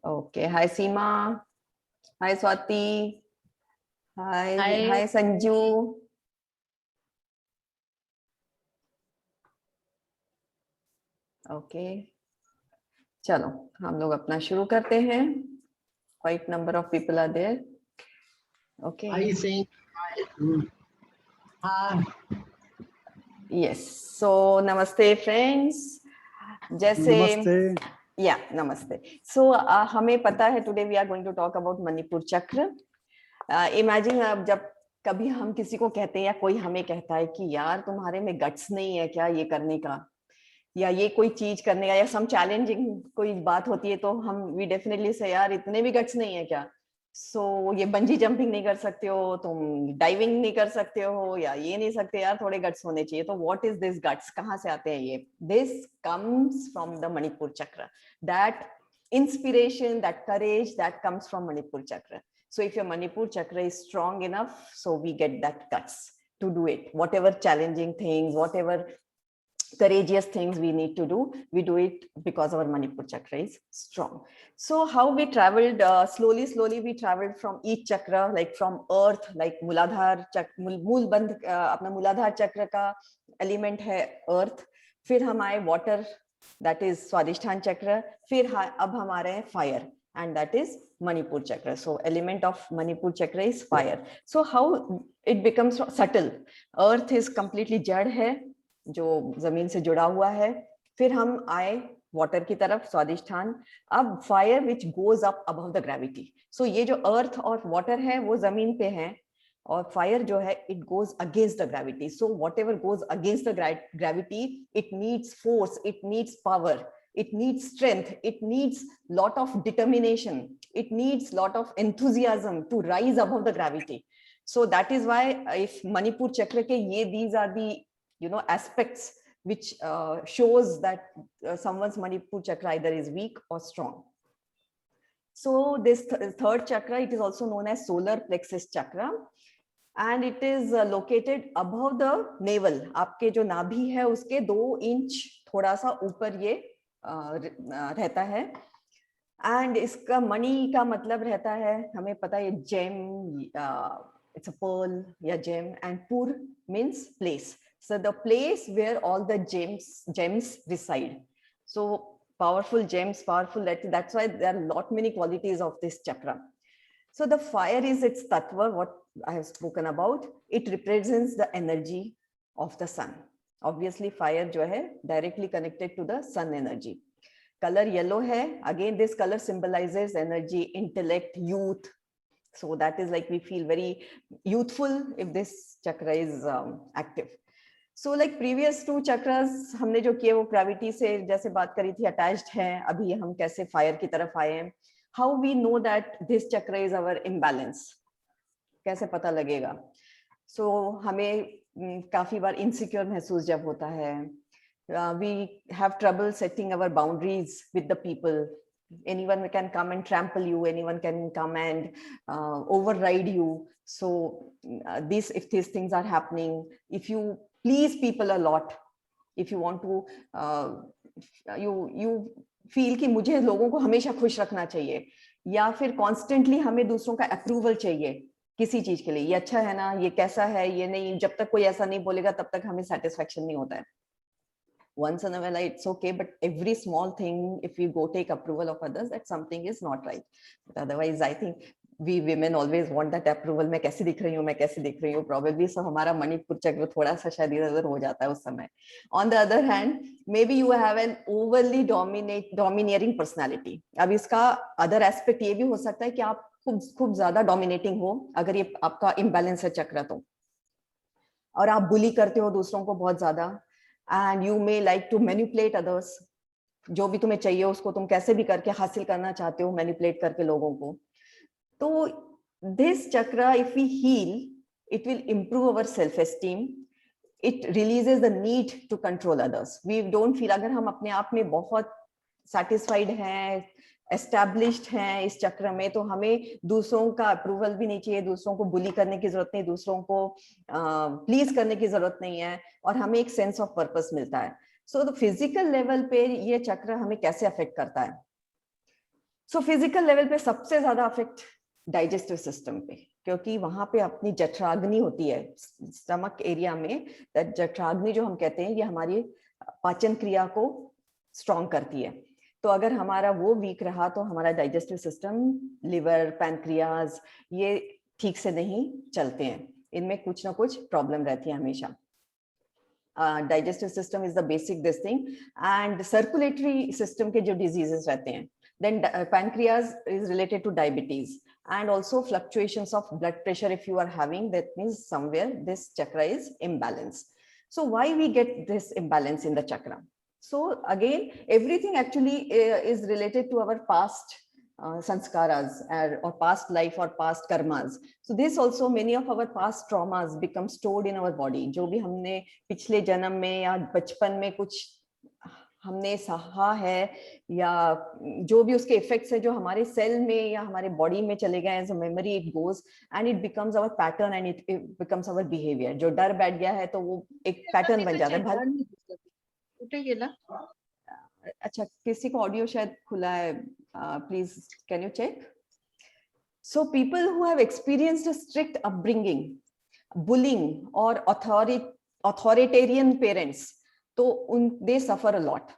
Okay. Hi Seema. Hi Swati. Hi हाय। Sanju. Okay. चलो हम लोग अपना शुरू करते हैं. Quite number of people are there. Okay. Are you saying hi? Yes. So namaste friends. जैसे नमस्ते. Yeah, namaste. So हमें पता है today we are going to talk about Manipur चक्र. Imagine अब जब कभी हम किसी को कहते हैं या कोई हमें कहता है कि यार तुम्हारे में गट्स नहीं है क्या ये करने का, या ये कोई चीज करने का, या सम चैलेंजिंग कोई बात होती है तो हम वी डेफिनेटली से यार इतने भी गट्स नहीं है क्या. सो ये बंजी जंपिंग नहीं कर सकते हो तुम, डाइविंग नहीं कर सकते हो, या ये नहीं सकते यार, थोड़े गट्स होने चाहिए. तो व्हाट इज दिस गट्स, कहाँ से आते हैं ये? This comes from the Manipur chakra. That inspiration, that courage, that comes from Manipur chakra. So if your Manipur chakra is strong enough, so we get that guts to do it. Whatever challenging things, whatever courageous things we need to do, we do it because our Manipur chakra is strong. So how we traveled, slowly we traveled from each chakra, like from earth, like Muladhar chakra, मूलबंध अपना मूलाधार चक्र का element है earth. फिर हम आए water, that is स्वादिष्ठान चक्र. फिर अब हमारे हैं fire, and that is Manipur chakra. So element of Manipur chakra is fire. So how it becomes subtle? Earth is completely जड़ है जो जमीन से जुड़ा हुआ है. फिर हम आए वाटर की तरफ, स्वादिष्ठान. अब fire which goes up above the gravity. So ये जो अर्थ और वाटर है वो जमीन पे है, और फायर जो है it goes against the gravity. So what ever goes against the gravity, it needs force, it needs power, it needs strength, it needs lot of determination, it needs lot of enthusiasm to rise above the gravity. So that is why if Manipur chakra ke ye, these are the aspects which shows that someone's Manipur chakra either is weak or strong. So this third chakra, it is also known as solar plexus chakra, and it is located above the navel. आपके जो नाभि है उसके 2 inch थोड़ा सा ऊपर ये रहता है. एंड इसका मणि का मतलब रहता है, हमें पता है, जेम, इट्स अ पर्ल या जेम. एंड पुर means place. So the place where all the gems reside. So powerful gems, powerful, that's why there are lot many qualities of this chakra. So the fire is its tattva, what I have spoken about. It represents the energy of the sun. Obviously fire जो है directly connected to the sun energy. Color yellow है, again this color symbolizes energy, intellect, youth. So that is like we feel very youthful if this chakra is active. So like previous 2 chakras हमने जो किए वो gravity से जैसे बात करी थी attached है. अभी हम कैसे fire की तरफ आए हैं. How we know that this chakra is our imbalance, कैसे पता लगेगा? So हमें काफी बार insecure महसूस जब होता है, we have trouble setting our boundaries with the people. Anyone can come and trample you, anyone can come and override you. So if these things are happening, if you please people a lot, if you want to you feel कि मुझे लोगों को हमेशा खुश रखना चाहिए, या फिर कॉन्स्टेंटली हमें दूसरों का अप्रूवल चाहिए किसी चीज के लिए, ये अच्छा है ना, ये कैसा है, ये नहीं, जब तक कोई ऐसा नहीं बोलेगा तब तक हमें सेटिस्फेक्शन नहीं होता है. Once in a while it's okay, but every small thing, if we go take approval of others, that something is not right. But otherwise I think we women always want that approval. मैं कैसी दिख रही हूँ, मैं कैसी दिख रही हूँ, probably. So हमारा मणिपुर चक्र थोड़ा सा शायद इधर हो जाता है उस समय. On the other hand, maybe you have an overly domineering personality. अब इसका other aspect ये भी हो सकता है कि आप खूब ज्यादा dominating हो, अगर ये आपका imbalance है चक्र तो, और आप bully करते हो दूसरों को बहुत ज्यादा. And you may like to manipulate others. जो भी तुम्हें चाहिए उसको तुम कैसे भी करके हासिल करना चाहते हो, मैनिपुलेट करके लोगों को. तो this chakra, if we heal, it will improve our self esteem. It releases the need to control others. We don't feel, अगर हम अपने आप में बहुत satisfied हैं, established हैं इस चक्र में, तो हमें दूसरों का अप्रूवल भी नहीं चाहिए, दूसरों को बुली करने की जरूरत नहीं, दूसरों को प्लीज करने की जरूरत नहीं है, और हमें एक सेंस ऑफ पर्पस मिलता है. सो द फिजिकल लेवल पे ये चक्र हमें कैसे अफेक्ट करता है? सो फिजिकल लेवल पे सबसे ज्यादा अफेक्ट डाइजेस्टिव सिस्टम पे, क्योंकि वहां पे अपनी जठराग्नि होती है स्टमक एरिया में। जठराग्नि जो हम कहते हैं ये हमारी पाचन क्रिया को स्ट्रॉन्ग करती है। तो अगर हमारा वो वीक रहा तो हमारा डाइजेस्टिव सिस्टम, लिवर, पैनक्रियाज, ये ठीक से नहीं चलते हैं, इनमें कुछ ना कुछ प्रॉब्लम रहती है हमेशा। Digestive system is the basic this thing. And circulatory system के जो डिजीजेस रहते हैं, then pancreas is related to diabetes, and also fluctuations of blood pressure if you are having, that means somewhere this chakra is imbalanced. So why we get this imbalance in the chakra? So again, everything actually is related to our past sanskaras or past life or past karmas. So this also, many of our past traumas become stored in our body. जो भी हमने पिछले जन्म में या बचपन में कुछ हमने सहा है, या जो भी उसके इफेक्ट्स है जो हमारे सेल में या हमारे बॉडी में चले गए, as a memory it goes and it becomes our pattern and it becomes our behaviour. जो डर बैठ गया है तो वो एक पैटर्न बन जाता है। अच्छा, किसी को ऑडियो शायद खुला है, please can you check? So people who have experienced a strict upbringing, bullying और अथॉरिटेरियन पेरेंट्स, तो उन they suffer a lot,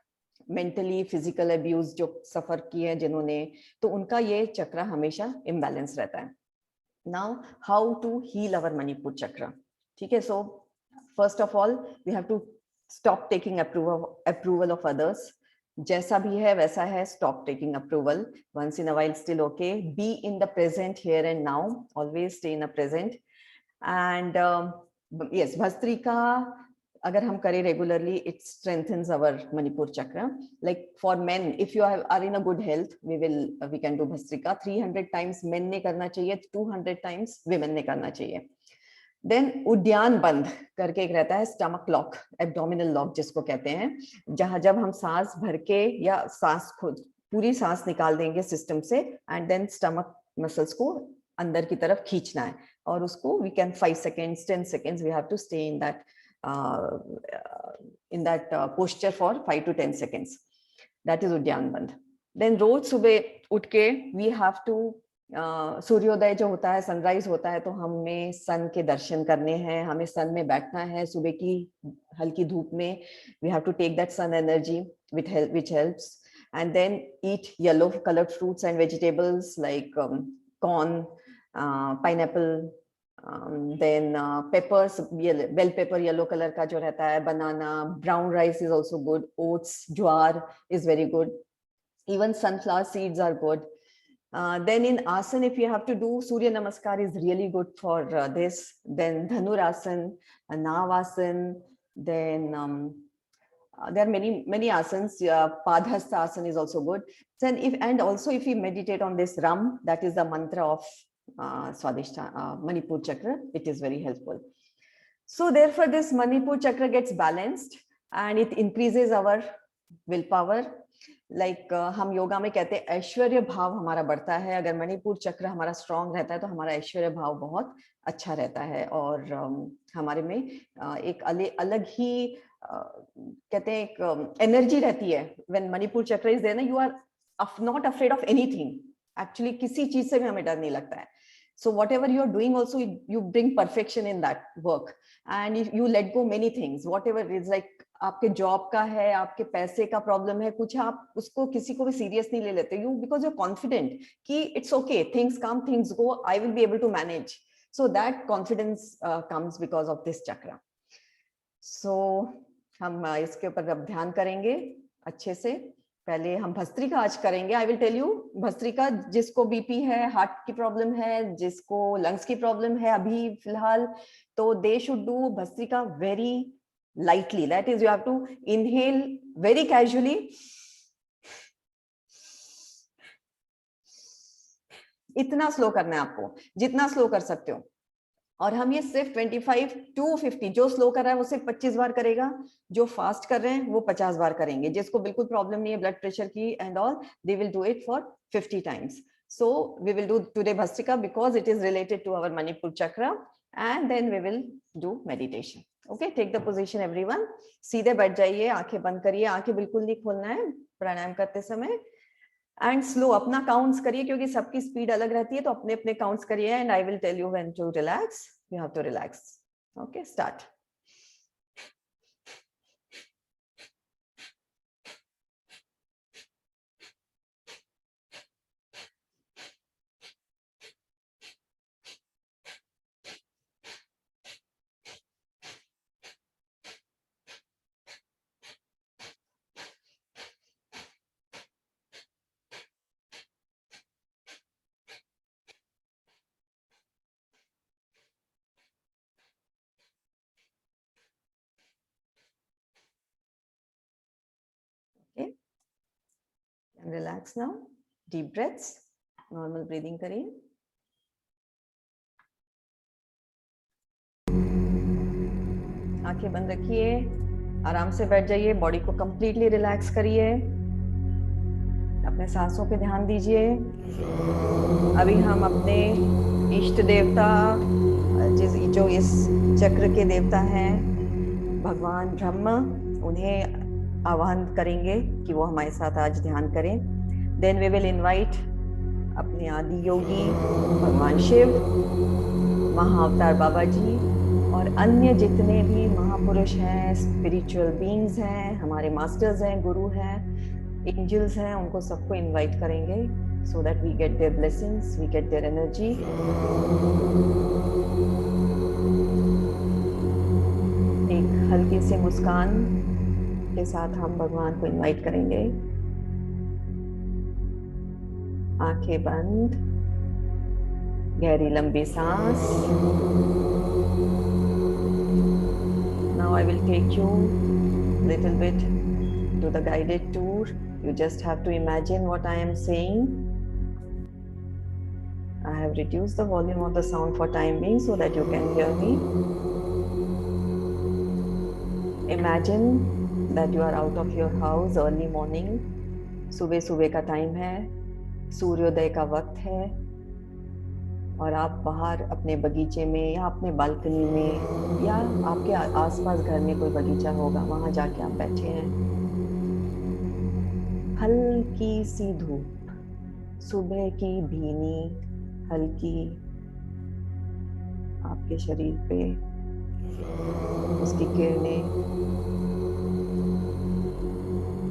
mentally physical abuse जो सफर किए हैं जिन्होंने, तो उनका ये चक्र हमेशा इम्बैलेंस रहता है। Now how to heal our Manipur chakra? ठीक है, so first of all we have to stop taking approval of others. जैसा भी है वैसा है, stop taking approval, once in a while still okay, be in the present here and now, always stay in the present. And yes, bhastrika अगर हम करें regularly, it strengthens our Manipur chakra. Like for men, if you are in a good health, we can do bhastrika 300 times men ने करना चाहिए, 200 times women ने करना चाहिए। Then उद्यान बंद करके एक रहता है, स्टमक लॉक, एब्डोमिनल लॉक जिसको कहते हैं, जहां जब हम सांस भर के या सांस खुद पूरी सांस निकाल देंगे सिस्टम से, एंड देन स्टमक मसल्स को अंदर की तरफ खींचना है, और उसको we can 5 seconds 10 seconds we have to stay in that posture for 5 to 10 seconds. That is उद्यान बंद. Then रोज सुबह उठ के we have to सूर्योदय जो होता है, सनराइज होता है, तो हमें सन के दर्शन करने हैं, हमें सन में बैठना है सुबह की हल्की धूप में. We have to take that sun energy which helps, and then eat yellow colored fruits and vegetables like corn, pineapple, then peppers, bell pepper yellow color का जो रहता है, banana, brown rice is also good, oats, jowar is very good, even sunflower seeds are good. Then in asana, if you have to do Surya Namaskar is really good for this. Then Dhanurasana, Navasana, then there are many asanas. Padhasta asana is also good. Then and also if you meditate on this Ram, that is the mantra of Swadhisthana, Manipur Chakra, it is very helpful. So therefore this Manipur Chakra gets balanced and it increases our willpower. Like हम योगा में कहते हैं ऐश्वर्य भाव हमारा बढ़ता है. अगर मणिपुर चक्र हमारा स्ट्रांग रहता है तो हमारा ऐश्वर्य भाव बहुत अच्छा रहता है, और हमारे में एक अलग ही कहते हैं एक एनर्जी रहती है. When Manipur chakra is there ना, you are not afraid of anything. Actually किसी चीज से भी हमें डर नहीं लगता है. So whatever you are doing also, you bring perfection in that work, and you let go many things. Whatever it is, like आपके जॉब का है, आपके पैसे का प्रॉब्लम है कुछ, आप उसको किसी को भी सीरियस नहीं ले लेते. यू बिकॉज यू कॉन्फिडेंट कि it's okay, things come things go, I will be able to manage. So that confidence comes because of this chakra. So हम इसके ऊपर अब ध्यान करेंगे अच्छे से. पहले हम भस्त्रिका आज करेंगे. I will tell you bhastrika, जिसको बीपी है, हार्ट की प्रॉब्लम है, जिसको लंग्स की प्रॉब्लम है अभी फिलहाल, तो they should do bhastrika very lightly. That is, you have to inhale very casually, इतना स्लो करना है आपको, जितना स्लो कर सकते हो. और हम ये सिर्फ 25 to 50, जो स्लो कर रहा है वो सिर्फ 25 बार करेगा, जो फास्ट कर रहे हैं वो 50 बार करेंगे. जिसको बिल्कुल प्रॉब्लम नहीं है ब्लड प्रेशर की and all, they will do it for 50 times. So we will do today Bhastrika because it is related to our Manipur chakra, and then we will do meditation. Okay, take the position everyone. सीधे बैठ जाइए, आंखें बंद करिए, आंखें बिल्कुल नहीं खोलना है प्राणायाम करते समय. एंड स्लो अपना काउंट्स करिए, क्योंकि सबकी स्पीड अलग रहती है, तो अपने अपने काउंट्स करिए and I will tell you when to relax, you have to relax. Okay, start. Okay, and relax now. Deep breaths, normal breathing करिए. आंखें बंद रखिए, आराम से बैठ जाइए, बॉडी को कंप्लीटली रिलैक्स करिए, अपने सांसों पे ध्यान दीजिए. अभी हम अपने इष्ट देवता, जो इस चक्र के देवता हैं, भगवान ब्रह्मा, उन्हें आह्वान करेंगे कि वो हमारे साथ आज ध्यान करें. देन वी विल इनवाइट अपने आदि योगी भगवान शिव, महाअवतार बाबा जी और अन्य जितने भी महापुरुष हैं, स्पिरिचुअल बीइंग्स हैं, हमारे मास्टर्स हैं, गुरु हैं, एंजल्स हैं, उनको सबको इनवाइट करेंगे so that we get their blessings, we get their energy. एक हल्की सी मुस्कान के साथ हम भगवान को इनवाइट करेंगे. आंखें बंद, गहरी लंबी सांस. Now I will take you little bit to the guided tour. You just have to imagine what I am saying. I have reduced the volume of the sound for time being so that you can hear me. Imagine that you are out of your house early morning. सुबह सुबह का time है, सूर्योदय का वक्त है, और आप बाहर अपने बगीचे में या अपने बालकनी में या आपके आसपास घर में कोई बगीचा होगा, वहां जाके आप बैठे हैं. हल्की सी धूप, सुबह की भीनी हल्की आपके शरीर पे उसकी किरणें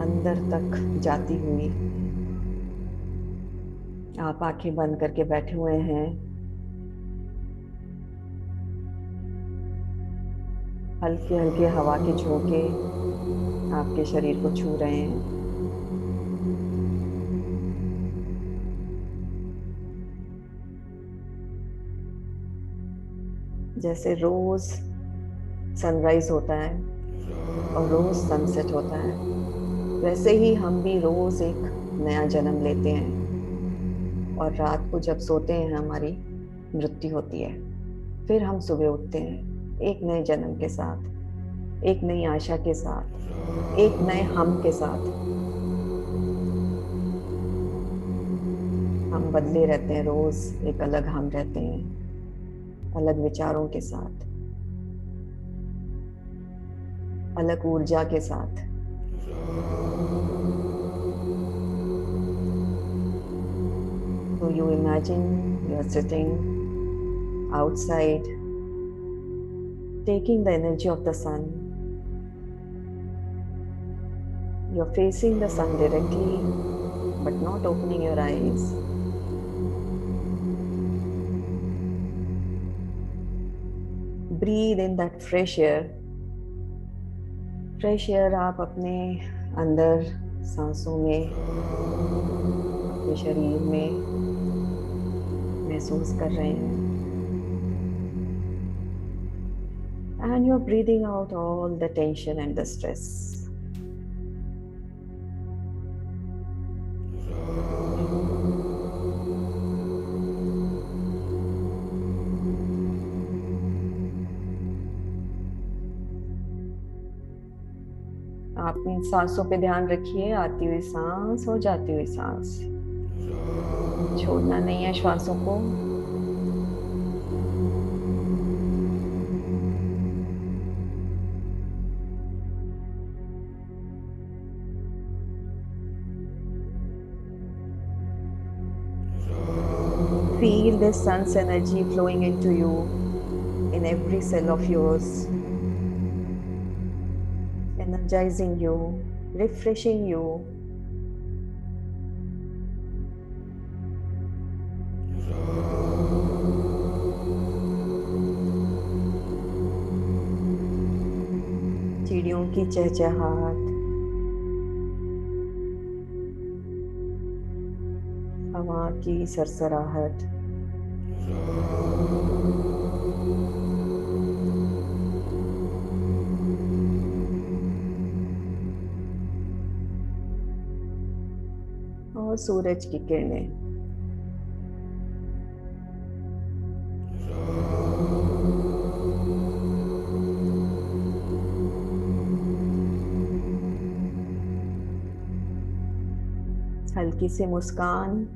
अंदर तक जाती हुई. आप आंखें बंद करके बैठे हुए हैं. हल्के हल्के हवा के झोंके आपके शरीर को छू रहे हैं. जैसे रोज सनराइज होता है और रोज सनसेट होता है, वैसे ही हम भी रोज एक नया जन्म लेते हैं, और रात को जब सोते हैं हमारी मृत्यु होती है. फिर हम सुबह उठते हैं एक नए जन्म के साथ, एक नई आशा के साथ, एक नए हम के साथ. हम बदले रहते हैं, रोज एक अलग हम रहते हैं, अलग विचारों के साथ, अलग ऊर्जा के साथ. So you imagine you are sitting outside, taking the energy of the sun. You're facing the sun directly, but not opening your eyes. Breathe in that fresh air. Fresh air आप अपने अंदर सांसों में, अपने शरीर में महसूस कर रहे हैं. And you're breathing out all the tension and the stress. आप इन सांसों पे ध्यान रखिए, आती हुई सांस और जाती हुई सांस. छोड़ना नहीं है श्वासों को. Feel this sun's energy flowing into you in every cell of yours, energizing you, refreshing you. चिड़ियों की चहचहाट, हवा की सरसराहट, और सूरज की किरणें। हल्की सी मुस्कान,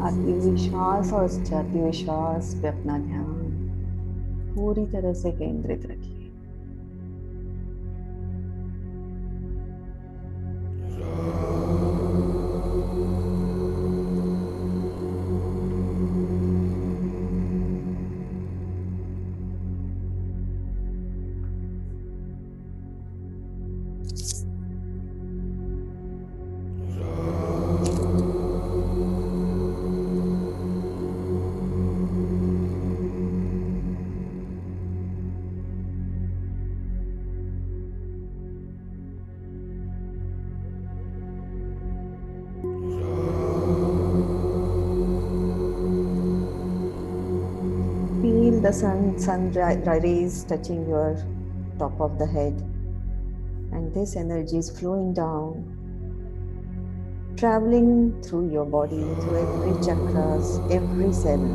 आती हुई श्वास और जाती हुई श्वास पे अपना ध्यान पूरी तरह से केंद्रित रखिए। Feel the sun rays touching your top of the head, and this energy is flowing down, traveling through your body, through every chakras, every cell.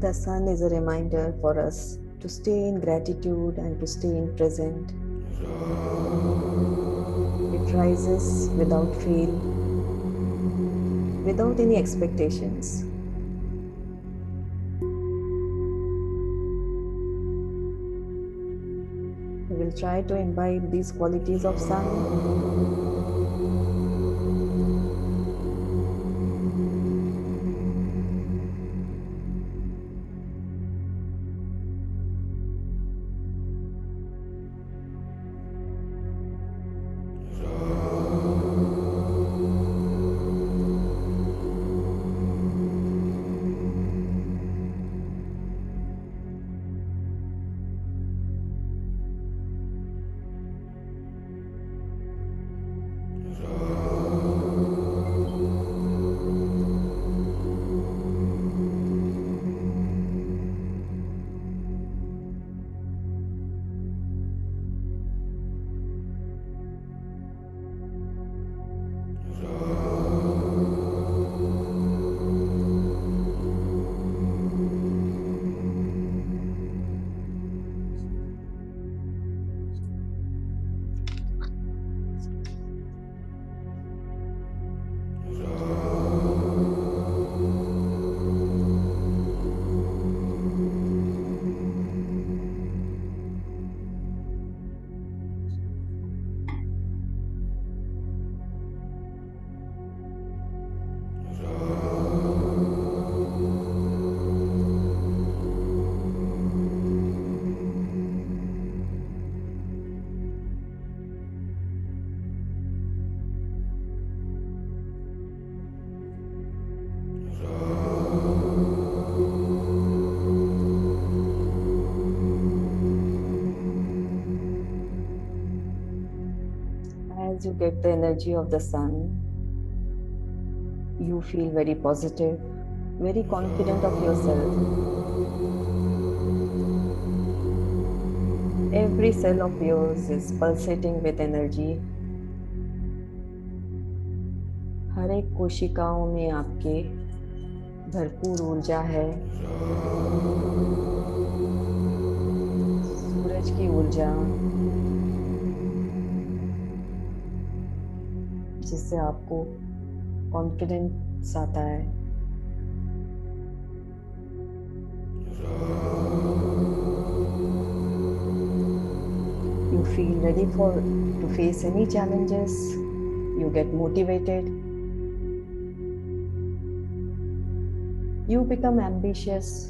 The sun is a reminder for us to stay in gratitude and to stay in present. It rises without fail, without any expectations. We will try to imbibe these qualities of sun. as you get the energy of the sun, you feel very positive, very confident of yourself. Every cell of yours is pulsating with energy. हर एक कोशिकाओं में आपके भरपूर ऊर्जा है, सूरज की ऊर्जा, जिससे आपको कॉन्फिडेंस आता है. You feel ready to face any challenges. You get motivated. You become ambitious.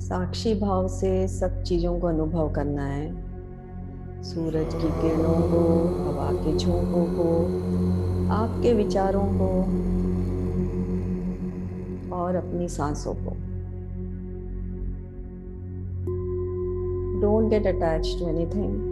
साक्षी भाव से सब चीजों को अनुभव करना है. सूरज की किरणों को, हवा के झोंकों को, आपके विचारों को और अपनी सांसों को. Don't get attached to anything.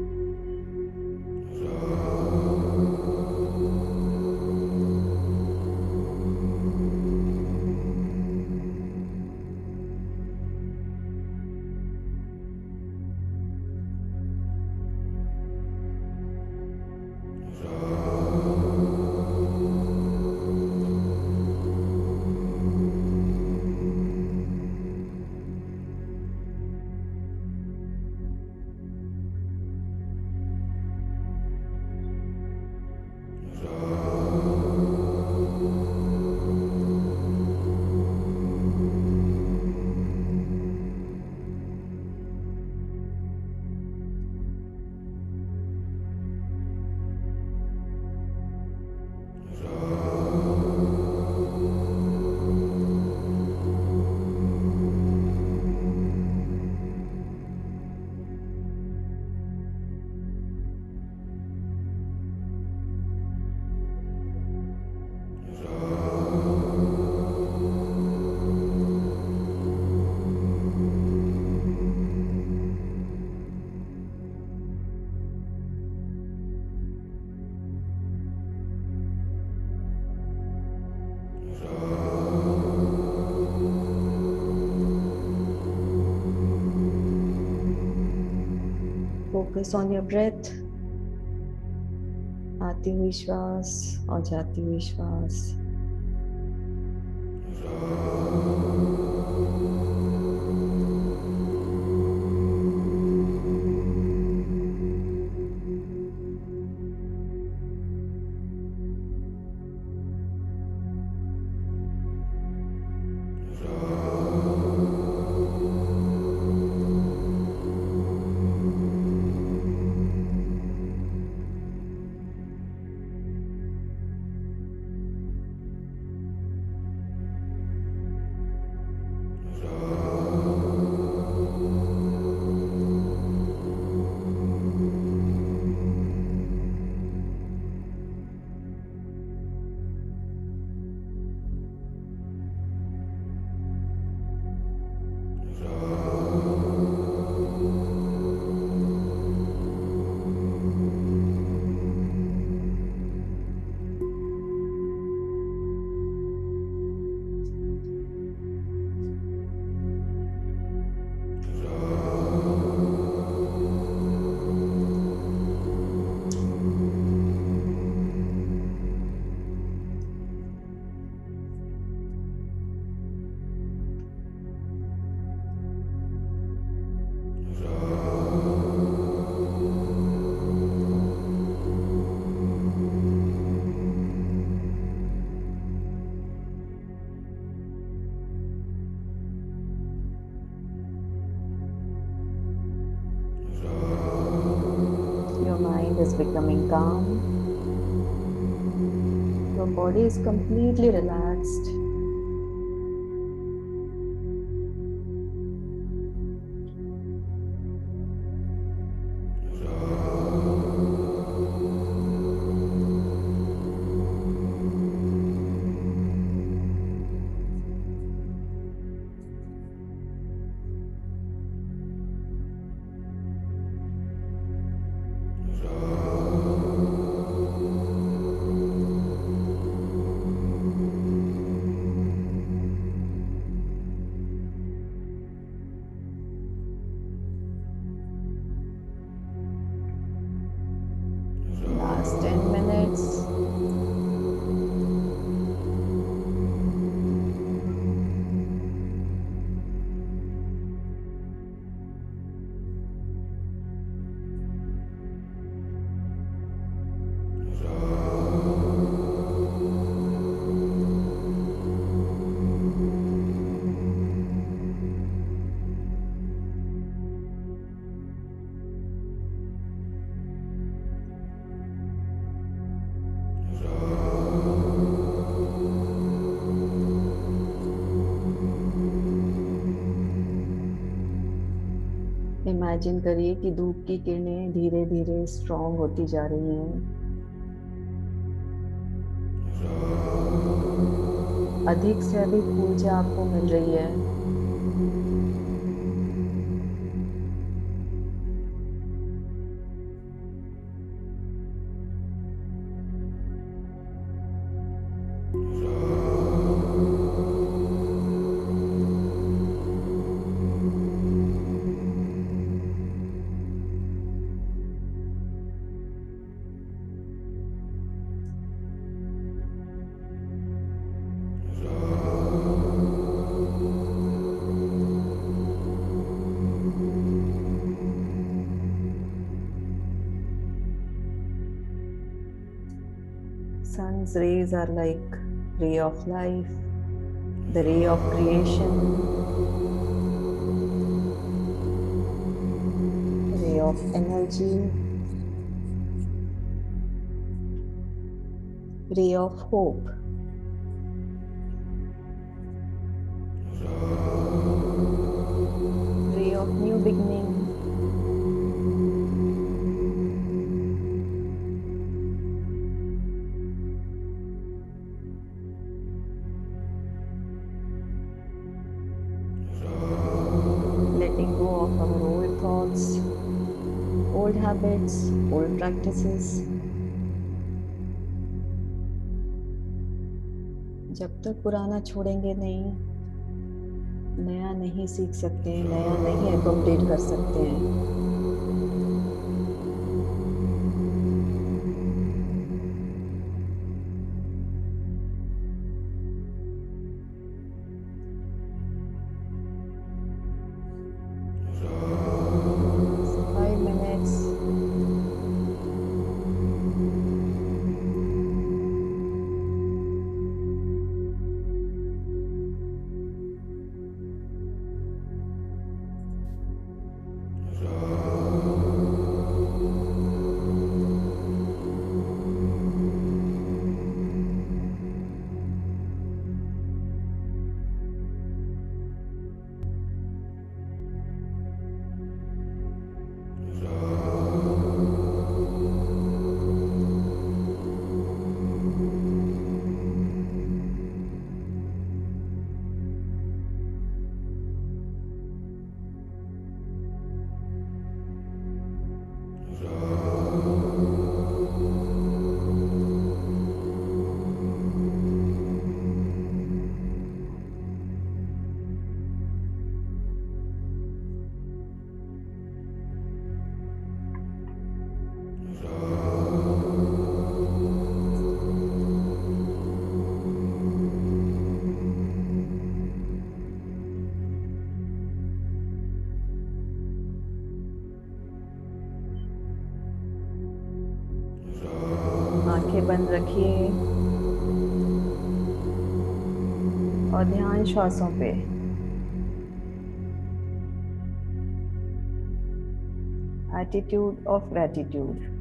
Focus on your breath. आती हुई श्वास और जाती हुई श्वास. Your mind is becoming calm. Your body is completely relaxed. Last 10 minutes. Imagine करिए कि धूप की किरणें धीरे धीरे स्ट्रॉन्ग होती जा रही हैं। अधिक से अधिक ऊर्जा आपको मिल रही है। Sun's rays are like ray of life, the ray of creation, ray of energy, ray of hope. Ray of new beginning. Letting go of our old thoughts, old habits, old practices. जब तक पुराना छोड़ेंगे नहीं, नया नहीं सीख सकते, नया नहीं अकोमोडेट कर सकते हैं। आंखें बंद रखिए और ध्यान श्वासों पे। Attitude of gratitude.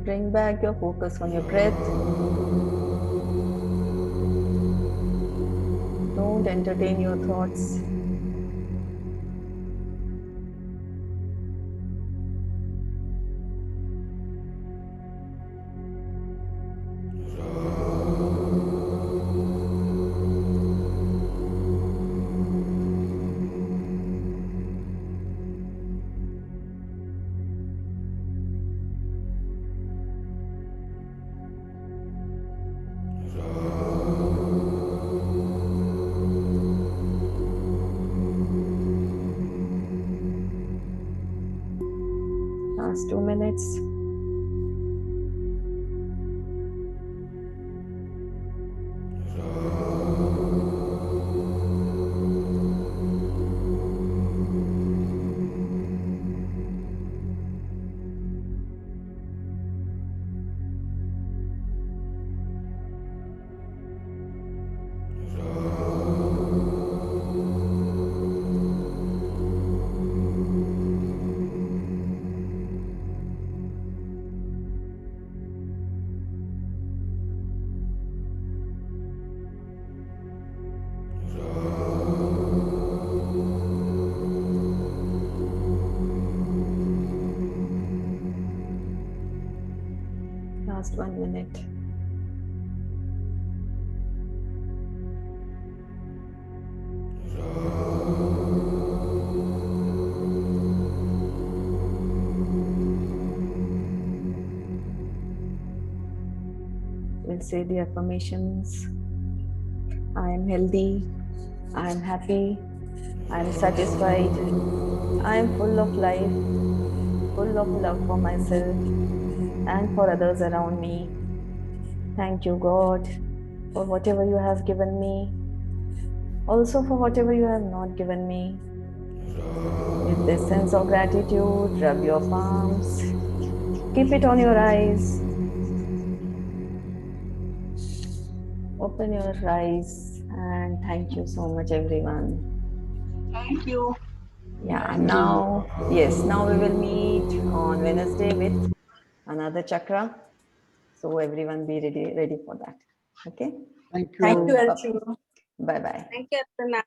Bring back your focus on your breath. Don't entertain your thoughts. Last 2 minutes. Last 1 minute. We'll say the affirmations. I am healthy. I am happy. I am satisfied. I am full of life, full of love for myself and for others around me. Thank you, God, for whatever you have given me, also for whatever you have not given me. With this sense of gratitude, rub your palms, keep it on your eyes. Open your eyes and thank you so much, everyone. Thank you. Yeah, now, yes, now we will meet on Wednesday with another chakra. So everyone be ready for that. Okay. Thank you. Thank you, Archana. Bye bye. Thank you, Archana.